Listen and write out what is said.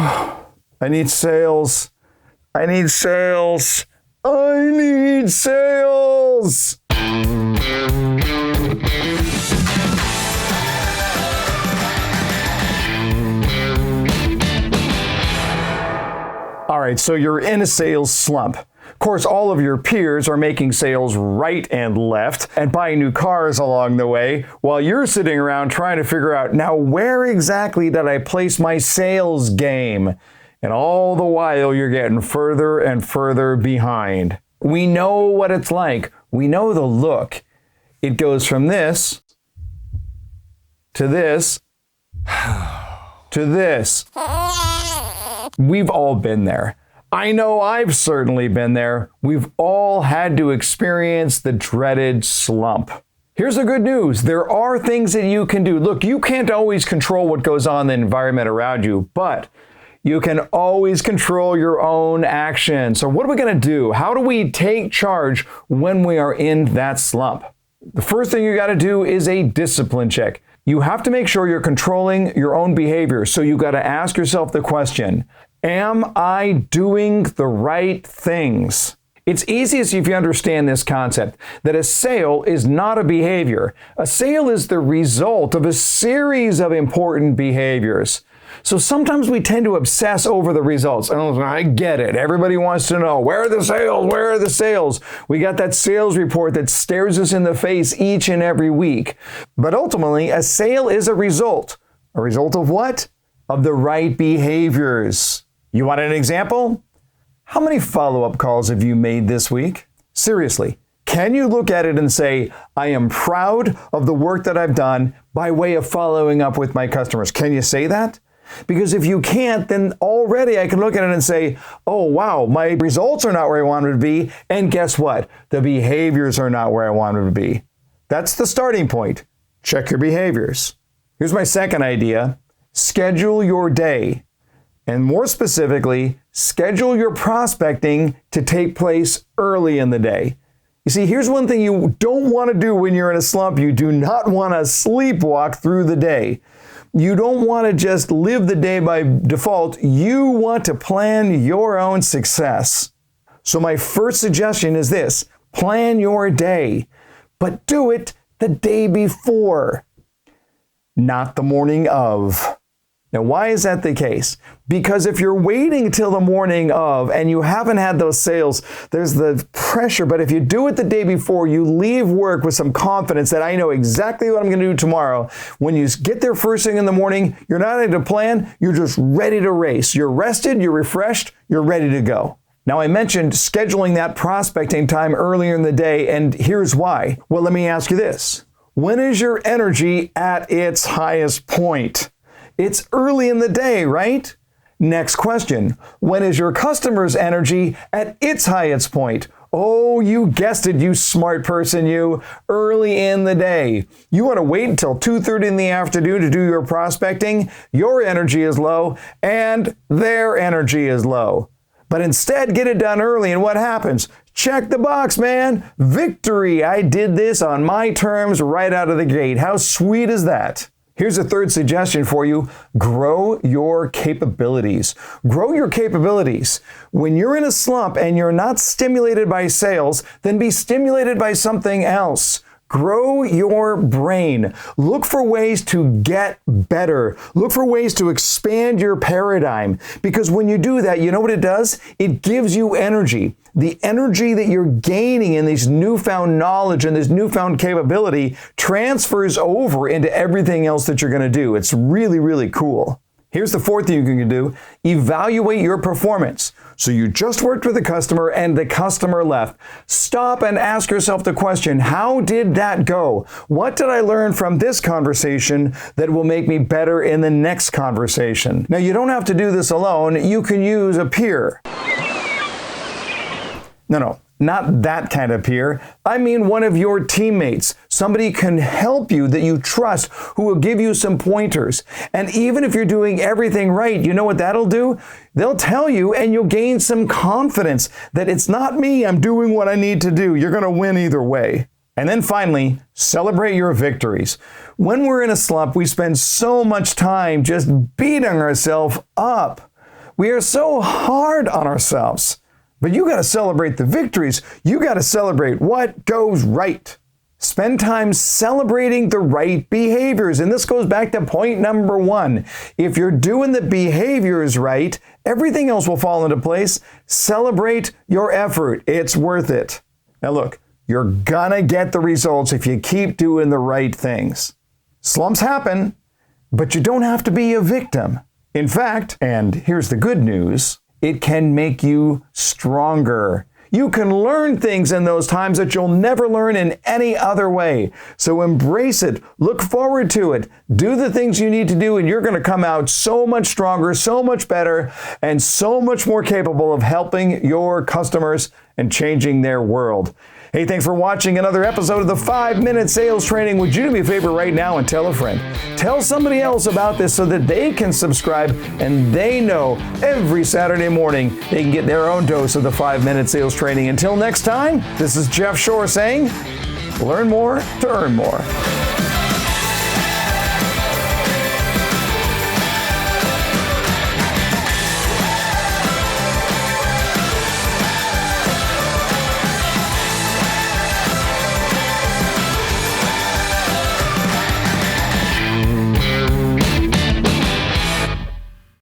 I need sales. I need sales. I need sales. All right, so you're in a sales slump. Of course, all of your peers are making sales right and left and buying new cars along the way, while you're sitting around trying to figure out, now where exactly did I place my sales game? And all the while, you're getting further and further behind. We know what it's like. We know the look. It goes from this to this to this. We've all been there. I know I've certainly been there. We've all had to experience the dreaded slump. Here's the good news. There are things that you can do. Look, you can't always control what goes on in the environment around you, but you can always control your own action. So what are we going to do? How do we take charge when we are in that slump? The first thing you got to do is a discipline check. You have to make sure you're controlling your own behavior. So you got to ask yourself the question, am I doing the right things? It's easiest if you understand this concept, that a sale is not a behavior. A sale is the result of a series of important behaviors. So sometimes we tend to obsess over the results. And I get it. Everybody wants to know, where are the sales? Where are the sales? We got that sales report that stares us in the face each and every week. But ultimately, a sale is a result. A result of what? Of the right behaviors. You want an example? How many follow-up calls have you made this week? Seriously, can you look at it and say, I am proud of the work that I've done by way of following up with my customers? Can you say that? Because if you can't, then already I can look at it and say, oh, wow, my results are not where I wanted to be. And guess what? The behaviors are not where I wanted to be. That's the starting point. Check your behaviors. Here's my second idea. Schedule your day. And more specifically, schedule your prospecting to take place early in the day. You see, here's one thing you don't want to do when you're in a slump. You do not want to sleepwalk through the day. You don't want to just live the day by default. You want to plan your own success. So my first suggestion is this: plan your day, but do it the day before, not the morning of. Now, why is that the case? Because if you're waiting till the morning of and you haven't had those sales, there's the pressure. But if you do it the day before, you leave work with some confidence that I know exactly what I'm going to do tomorrow. When you get there first thing in the morning, you're not ready to plan, you're just ready to race. You're rested, you're refreshed, you're ready to go. Now, I mentioned scheduling that prospecting time earlier in the day, and here's why. Well, let me ask you this. When is your energy at its highest point? It's early in the day, right? Next question. When is your customer's energy at its highest point? Oh, you guessed it, you smart person, you. Early in the day. You want to wait until 2:30 in the afternoon to do your prospecting? Your energy is low and their energy is low. But instead, get it done early, and what happens? Check the box, man. Victory. I did this on my terms right out of the gate. How sweet is that? Here's a third suggestion for you. Grow your capabilities. Grow your capabilities. When you're in a slump and you're not stimulated by sales, then be stimulated by something else. Grow your brain. Look for ways to get better. Look for ways to expand your paradigm. Because when you do that, you know what it does? It gives you energy. The energy that you're gaining in this newfound knowledge and this newfound capability transfers over into everything else that you're going to do. It's really, really cool. Here's the fourth thing you can do. Evaluate your performance. So you just worked with a customer and the customer left. Stop and ask yourself the question, how did that go? What did I learn from this conversation that will make me better in the next conversation? Now, you don't have to do this alone. You can use a peer. No, not that kind of peer. I mean one of your teammates. Somebody can help you that you trust, who will give you some pointers. And even if you're doing everything right, you know what that'll do? They'll tell you, and you'll gain some confidence that it's not me, I'm doing what I need to do. You're going to win either way. And then finally, celebrate your victories. When we're in a slump, we spend so much time just beating ourselves up. We are so hard on ourselves. But you got to celebrate the victories. You got to celebrate what goes right. Spend time celebrating the right behaviors. And this goes back to point number 1. If you're doing the behaviors right, everything else will fall into place. Celebrate your effort. It's worth it. Now look, you're gonna get the results if you keep doing the right things. Slumps happen, but you don't have to be a victim. In fact, and here's the good news, it can make you stronger. You can learn things in those times that you'll never learn in any other way. So embrace it. Look forward to it. Do the things you need to do, and you're going to come out so much stronger, so much better, and so much more capable of helping your customers and changing their world. Hey, thanks for watching another episode of the 5-Minute Sales Training. Would you do me a favor right now and tell a friend? Tell somebody else about this so that they can subscribe and they know every Saturday morning they can get their own dose of the 5-Minute Sales Training. Until next time, this is Jeff Shore saying, learn more to earn more.